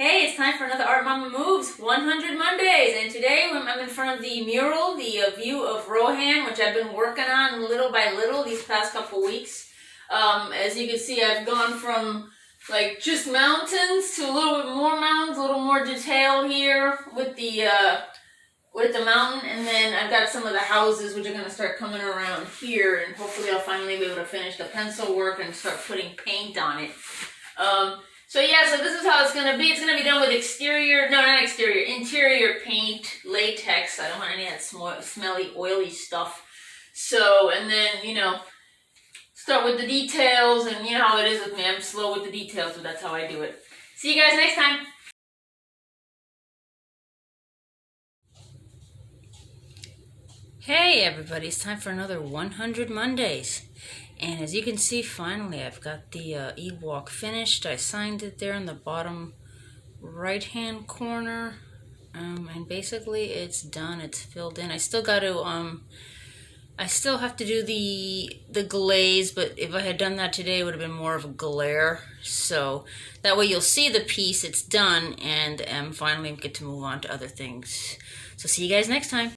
Hey, it's time for another Art Mama Moves 100 Mondays, and today I'm in front of the mural, the view of Rohan, which I've been working on little by little these past couple weeks. As you can see, I've gone from like just mountains to a little bit more mountains, a little more detail here with the mountain, and then I've got some of the houses which are going to start coming around here, and hopefully I'll finally be able to finish the pencil work and start putting paint on it. So this is how it's going to be. It's going to be done with interior paint, latex. I don't want any of that smelly, oily stuff. So, and then, start with the details, and you know how it is with me. I'm slow with the details, but that's how I do it. See you guys next time. Hey everybody, it's time for another 100 Mondays. And as you can see, finally I've got the e-walk finished. I signed it there in the bottom right hand corner. And basically it's done, it's filled in. I still got to I still have to do the glaze, but if I had done that today it would have been more of a glare. So that way you'll see the piece, it's done, and finally get to move on to other things. So see you guys next time.